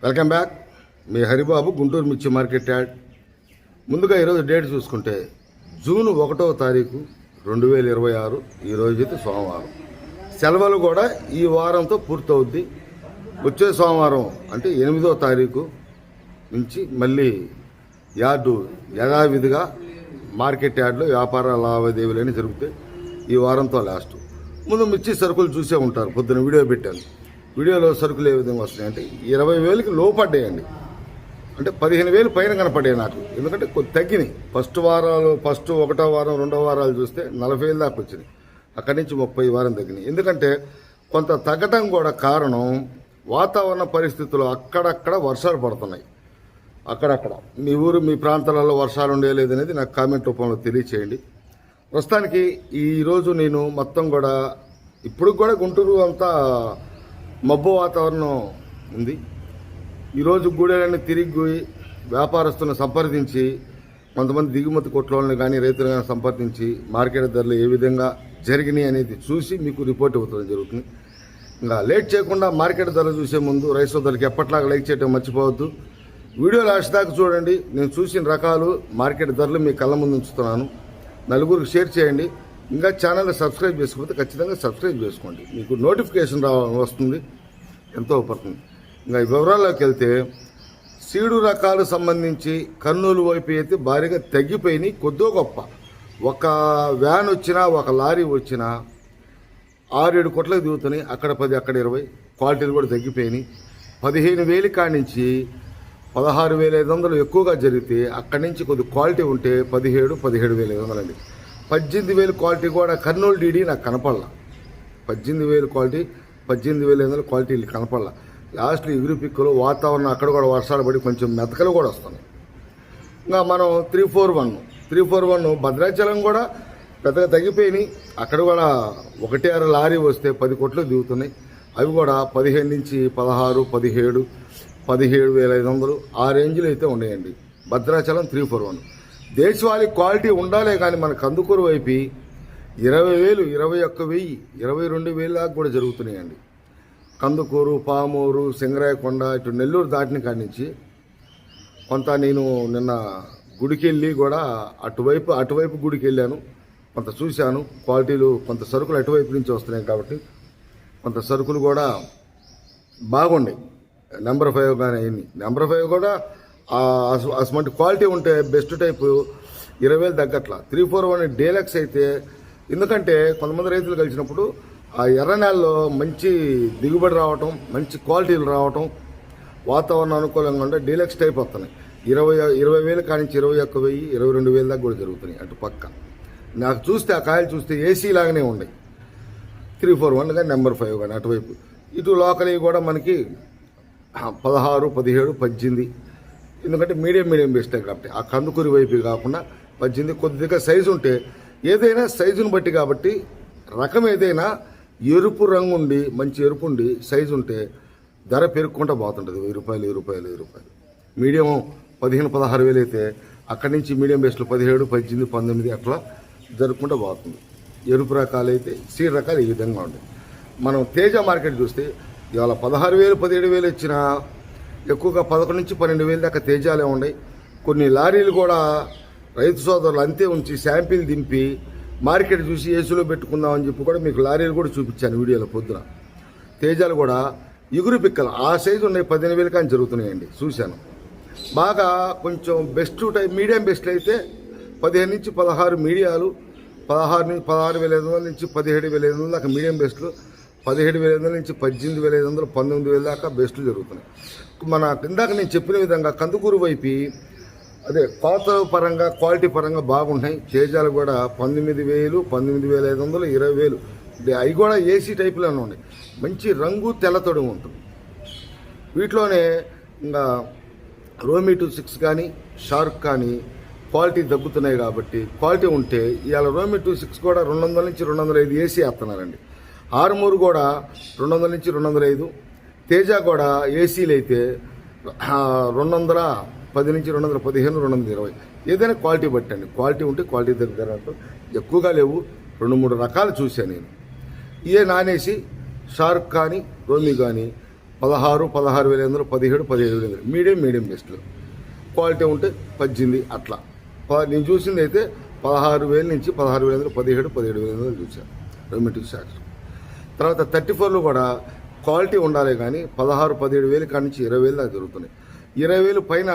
Welcome back. మీ హరిబాబు, గుంటూరు మిర్చి market add. ముందుగా ఈరోజు డేట్ చూసుకుంటే జూన్ 1వ తారీఖు 2026. ఈరోజు అయితే సోమవారం. సెలవులు కూడా ఈ వారంతో పూర్తవుద్ది. వచ్చే సోమవారం అంటే 8వ తారీఖు నుంచి మళ్ళీ యార్డు యథావిధిగా మార్కెట్ యార్డులో వ్యాపార లావాదేవీలు జరుగుతాయి. ఈ వారంతో లాస్ట్. ముందు మిర్చి సరుకులు చూసే ఉంటారు. పొద్దున వీడియో పెట్టాను. వీడియోలో సరుకులు ఏ విధంగా వస్తున్నాయంటే 20,000కి లోపడ్డాయండి. అంటే 15,000 పైన కనపడ్డాయి నాకు. ఎందుకంటే కొద్ది తగ్గినాయి. ఫస్ట్ 1వ వారం 2వ వారాలు చూస్తే 40,000 దాకా వచ్చినాయి. అక్కడి నుంచి 30 వారం తగ్గినాయి. ఎందుకంటే కొంత తగ్గటం కూడా కారణం వాతావరణ పరిస్థితులు. అక్కడక్కడ వర్షాలు పడుతున్నాయి. అక్కడక్కడ మీ ఊరు మీ ప్రాంతాలలో వర్షాలు ఉండే లేదనేది నాకు కామెంట్ రూపంలో తెలియచేయండి. ప్రస్తుతానికి ఈరోజు నేను మొత్తం కూడా ఇప్పుడు కూడా గుంటూరు అంతా మబ్బు వాతావరణం ఉంది. ఈరోజు గూడెలన్నీ తిరిగి వ్యాపారస్తులను సంప్రదించి కొంతమంది దిగుమతి కొట్లోళ్ళని కానీ రైతులను కానీ సంప్రదించి మార్కెట్ ధరలు ఏ విధంగా జరిగినాయి అనేది చూసి మీకు రిపోర్ట్ ఇవ్వడం జరుగుతుంది. ఇంకా లేట్ చేయకుండా మార్కెట్ ధరలు చూసే ముందు రైస్ సోదరులకి ఎప్పట్లాగా లైక్ చేయడం మర్చిపోవద్దు. వీడియో లాస్ట్ దాకా చూడండి. నేను చూసిన రకాలు మార్కెట్ ధరలు మీ కళ్ళ ముందు ఉంచుతున్నాను. నలుగురికి షేర్ చేయండి. ఇంకా ఛానల్ని సబ్స్క్రైబ్ చేసుకోకపోతే ఖచ్చితంగా సబ్స్క్రైబ్ చేసుకోండి. మీకు నోటిఫికేషన్ వస్తుంది, ఎంతో ఉపయోగపడుతుంది. ఇంకా వివరాల్లోకి వెళ్తే సీడు రకాలు సంబంధించి కర్నూలు వైపు అయితే భారీగా తగ్గిపోయినాయి. కొద్దో గొప్ప ఒక వ్యాన్ వచ్చినా ఒక లారీ వచ్చినా 6-7 కొట్లకు దిగుతున్నాయి. అక్కడ 10 అక్కడ 20. క్వాలిటీలు కూడా తగ్గిపోయినాయి. 15,000 కాడి నుంచి 16,500 ఎక్కువగా జరిగితే అక్కడి నుంచి కొద్ది క్వాలిటీ ఉంటే 17,500 అండి. 18,000 క్వాలిటీ కూడా కర్నూలు డీడీ నాకు కనపడాల. 18,000 క్వాలిటీ 18,500 క్వాలిటీలు కనపడాల. లాస్ట్లో ఎగురు పిక్కులు వాతావరణం అక్కడ కూడా వర్షాలు పడి కొంచెం మెతకలు కూడా వస్తున్నాయి. ఇంకా మనం 341 భద్రాచలం కూడా పెద్దగా తగ్గిపోయినాయి. అక్కడ కూడా 1-6 లారీ వస్తే 10 కొట్లు దిగుతున్నాయి. అవి కూడా 15 నుంచి 16, 17, 17,500 ఆ రేంజ్లో అయితే ఉన్నాయండి. భద్రాచలం 341 దేశవాళీ క్వాలిటీ ఉండాలే కానీ మన కందుకూరు వైపు 20,000, 21,000, 22,000 దాకా కూడా జరుగుతున్నాయండి. కందుకూరు, పామూరు, సింగరాయకొండ ఇటు నెల్లూరు దాటిన కాడి నుంచి కొంత నేను నిన్న గుడికి వెళ్ళి కూడా అటువైపు గుడికి వెళ్ళాను. కొంత చూశాను క్వాలిటీలు. కొంత సరుకులు అటువైపు నుంచి వస్తున్నాయి కాబట్టి కొంత సరుకులు కూడా బాగున్నాయి. నెంబర్ 5 కానీ అయింది. నెంబర్ 5 కూడా అసమంటి క్వాలిటీ ఉంటే బెస్ట్ టైపు 20,000 తగ్గట్ల. 341 డీలక్స్ అయితే ఎందుకంటే కొంతమంది రైతులు కలిసినప్పుడు ఆ ఎర్ర నేలలో మంచి దిగుబడి రావటం, మంచి క్వాలిటీలు రావటం, వాతావరణం అనుకూలంగా ఉంటే డీలక్స్ టైప్ వస్తున్నాయి. 20,000 కాడి నుంచి 21,000, 22,000 దాకా కూడా జరుగుతున్నాయి. అటు పక్క నాకు చూస్తే ఆ కాయలు చూస్తే ఏసీ లాగానే ఉన్నాయి. 341 కానీ నెంబర్ 5 కానీ అటువైపు. ఇటు లోకల్ కూడా మనకి 16, 17, 18. ఎందుకంటే మీడియం బెస్టే కాబట్టి ఆ కందుకూరి వైపు కాకుండా 18 కొద్దిగా సైజు ఉంటే ఏదైనా సైజును బట్టి కాబట్టి రకం ఏదైనా ఎరుపు రంగు ఉండి మంచి ఎరుపు ఉండి సైజు ఉంటే ధర పెరుగుకుంటూ పోతుంటుంది. 1,000 రూపాయలు. మీడియం 15, 16,000 అయితే అక్కడి నుంచి మీడియం బెస్ట్లు 17, 18, 19 అట్లా జరుపుకుంటూ పోతుంది. ఎరుపు రకాలు అయితే సీడ్ రకాలు ఈ విధంగా ఉంటాయి. మనం తేజ మార్కెట్ చూస్తే ఇవాళ 16,000, 17,000 వచ్చిన ఎక్కువగా 11 నుంచి 12,000 దాకా తేజాలే ఉన్నాయి. కొన్ని లారీలు కూడా రైతు సోదరులు అంతే ఉంచి శాంపిల్ దింపి మార్కెట్ చూసి ఏసీలో పెట్టుకుందామని చెప్పి కూడా మీకు లారీలు కూడా చూపించాను వీడియోలో పొద్దున. తేజాలు కూడా ఎగురు పిక్కలు ఆ సైజు ఉన్నాయి. 15,000 కానీ జరుగుతున్నాయండి. చూశాను బాగా కొంచెం బెస్ట్ టైప్ మీడియం బెస్ట్లు అయితే 15 నుంచి 16 మీడియాలు, 16,500 నుంచి 17,500 దాకా మీడియం బెస్ట్లు, 17,500 నుంచి 18,500, 19,000 దాకా బెస్ట్లు జరుగుతున్నాయి. మన ఇందాక నేను చెప్పిన విధంగా కందుకూరు వైపు అదే కోత పరంగా క్వాలిటీ పరంగా బాగుంటాయి. తేజాలు కూడా 19,000, 19,500, 20,000 అవి కూడా ఏసీ టైపులోనే ఉన్నాయి. మంచి రంగు తెల్లతోడి ఉంటుంది. వీటిలోనే ఇంకా రోమీ 26 కానీ షార్క్ కానీ క్వాలిటీ తగ్గుతున్నాయి కాబట్టి క్వాలిటీ ఉంటే ఇవాళ రోమీ 26 కూడా 200 నుంచి 205 ఏసీ వేస్తున్నారండి. ఆర్మూరు కూడా 200 నుంచి 205. తేజ కూడా ఏసీలు అయితే 210 నుంచి 215, 220. ఏదైనా క్వాలిటీ బట్టండి. క్వాలిటీ ఉంటే క్వాలిటీ దగ్గర ఎక్కువగా లేవు. 2-3 రకాలు చూశాను నేను. నానేసి షార్క్ కానీ రోమీ కానీ 16, 16,500, 17, 17,500 మీడియం బెస్ట్లు. క్వాలిటీ ఉంటే 18 అట్లా. నేను చూసింది అయితే 16,000 నుంచి 16,500, 17, 17,500 చూశాను రొమాంటిక్ షాక్స్. తర్వాత 34లో కూడా క్వాలిటీ ఉండాలి కానీ 16, 17,000 కాడి నుంచి 20,000 దాకా దొరుకుతున్నాయి. 20,000 పైన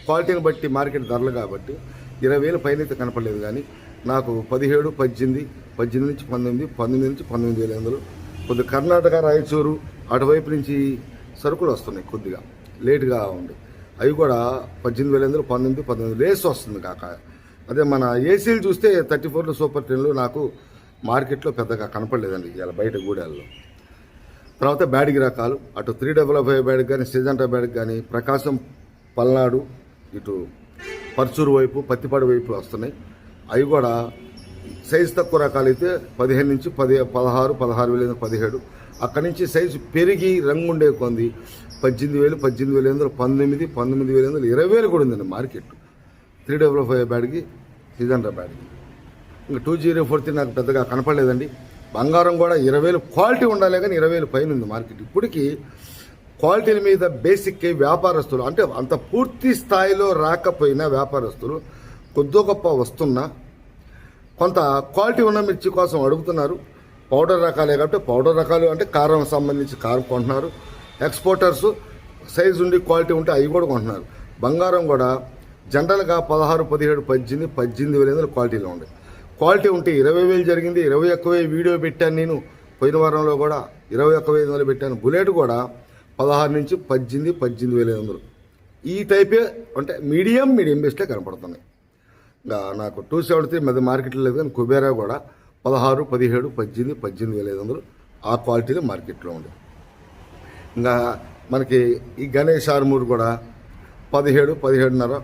క్వాలిటీని బట్టి మార్కెట్ ధరలు కాబట్టి 20,000 పైన అయితే కనపడలేదు. కానీ నాకు 17, 18, 18 నుంచి 19, 19 నుంచి 19,500. కొద్దిగా కర్ణాటక, రాయచూరు అటువైపు నుంచి సరుకులు వస్తున్నాయి, కొద్దిగా లేటుగా ఉంది. అవి కూడా 18,500, 19, 19 లేస్ వస్తుంది కాక. అదే మన ఏసీలు చూస్తే 34లో సూపర్ 10లో నాకు మార్కెట్లో పెద్దగా కనపడలేదండి ఇలా బయట గూడాల్లో. తర్వాత బ్యాడ్కి రకాలు అటు 355 బ్యాడ్కి కానీ, సిజంటా బ్యాడ్కి కానీ, ప్రకాశం, పల్నాడు, ఇటు పర్చూరు వైపు, పత్తిపాడు వైపు వస్తున్నాయి. అవి కూడా సైజు తక్కువ రకాలు అయితే 15 నుంచి 16, 16,000, 17. అక్కడి నుంచి సైజు పెరిగి రంగు ఉండే కొంది 18,000, 18,500, 19, 19,500, 20,000 కూడా ఉందండి మార్కెట్ 355 బ్యాడ్కి, సిజంటా బ్యాడ్కి. ఇంకా 2043 నాకు పెద్దగా కనపడలేదండి. బంగారం కూడా 20,000 క్వాలిటీ ఉండాలి కానీ 20,000 పైన ఉంది మార్కెట్. ఇప్పటికీ క్వాలిటీల మీద బేసిక్ వ్యాపారస్తులు అంటే అంత పూర్తి స్థాయిలో రాకపోయినా వ్యాపారస్తులు కొద్దో గొప్ప వస్తున్నా కొంత క్వాలిటీ ఉన్న మిర్చి కోసం అడుగుతున్నారు. పౌడర్ రకాలే కాబట్టి పౌడర్ రకాలు అంటే కారం సంబంధించి కారం కొంటున్నారు. ఎక్స్పోర్టర్స్ సైజు ఉండి క్వాలిటీ ఉంటే అవి కూడా కొంటున్నారు. బంగారం కూడా జనరల్గా 16, 17, 18, 18,500 క్వాలిటీలో ఉంది. క్వాలిటీ ఉంటే 20,000 జరిగింది. 21,000 వీడియో పెట్టాను నేను పోయిన వారంలో కూడా 21,500 పెట్టాను. బుల్లెట్ కూడా 16 నుంచి 18, 18,500 ఈ టైపే అంటే మీడియం బెస్ట్లే కనపడుతున్నాయి. ఇంకా నాకు 273 మెద మార్కెట్లో లేదు కానీ కుబేరా కూడా 16, 17, 18, 18,500 ఆ క్వాలిటీలో మార్కెట్లో ఉంది. ఇంకా మనకి ఈ గణేష్ ఆర్మూర్ కూడా 17, 17.5.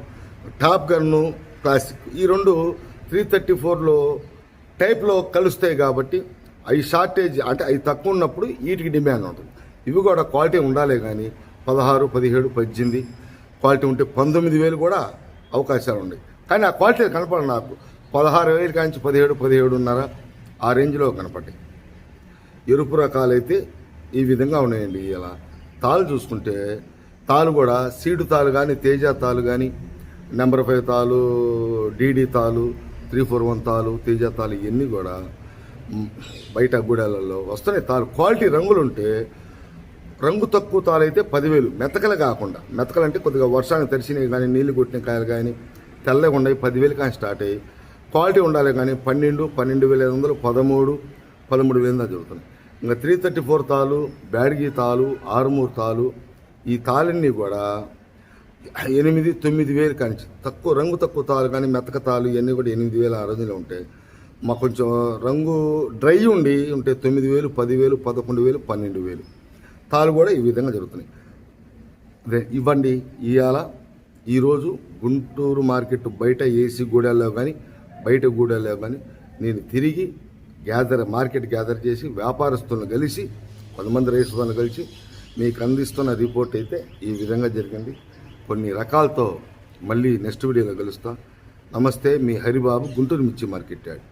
టాప్ గన్ను క్లాసిక్ ఈ రెండు 334లో టైప్లో కలుస్తాయి కాబట్టి అవి షార్టేజ్ అంటే అవి తక్కువ ఉన్నప్పుడు వీటికి డిమాండ్ ఉంటుంది. ఇవి కూడా క్వాలిటీ ఉండాలి కానీ 16, 17, 18 క్వాలిటీ ఉంటే 19,000 కూడా అవకాశాలు ఉన్నాయి. కానీ ఆ క్వాలిటీ కనపడ నాకు 16,000 కాంచి 17, 17.5 ఆ రేంజ్లో కనపడ్డాయి. ఎరుపు రకాలైతే ఈ విధంగా ఉన్నాయండి. ఇలా తాళ్ళు చూసుకుంటే తాళ్ళు కూడా సీడు తాళ్ళు కానీ, తేజ తాళ్ళు కానీ, నెంబర్ 5 తాళ్ళు, డీడీ తాళ్ళు, 341 తాళ్ళు, తేజ తాళ్ళు ఇవన్నీ కూడా బయట గూడాలలో వస్తున్నాయి. తాళ్ళు క్వాలిటీ రంగులు ఉంటే రంగు తక్కువ తాళ్ళు అయితే 10,000 మెతకలు కాకుండా, మెతకలు అంటే కొద్దిగా వర్షానికి తడిసినవి కానీ, నీళ్లు కొట్టిన కాయలు కానీ తెల్లగా ఉన్నాయి 10,000 కానీ స్టార్ట్ అయ్యి క్వాలిటీ ఉండాలి కానీ 12, 12,500, 13, 13,000 జరుగుతుంది. ఇంకా 334 తాళ్ళు, బ్యాడ్గి తాళ్ళు, ఆర్మూర్ తాళ్ళు ఈ తాళ్ళన్నీ కూడా 8, 9,000 కానీ తక్కువ రంగు తక్కువ తాళ్ళు కానీ మెతక తాళ్ళు ఇవన్నీ కూడా 8,000 ఆ రోజులో ఉంటాయి. మాకు కొంచెం రంగు డ్రై ఉండి ఉంటే 9,000, 10,000, 11,000, 12,000 తాళ్ళు కూడా ఈ విధంగా జరుగుతున్నాయి. అదే ఇవ్వండి ఇవాళ ఈరోజు గుంటూరు మార్కెట్ బయట ఏసీ గూడాల్లో కానీ బయట గూడాల్లో కానీ నేను తిరిగి మార్కెట్ గ్యాదర్ చేసి వ్యాపారస్తులను కలిసి 10 మంది రైతులను కలిసి మీకు అందిస్తున్న రిపోర్ట్ అయితే ఈ విధంగా జరిగింది. కొన్ని రకాలతో మళ్ళీ నెక్స్ట్ వీడియోలో కలుస్తా. నమస్తే, మీ హరిబాబు, గుంటూరు మిర్చి మార్కెట్ యార్డ్.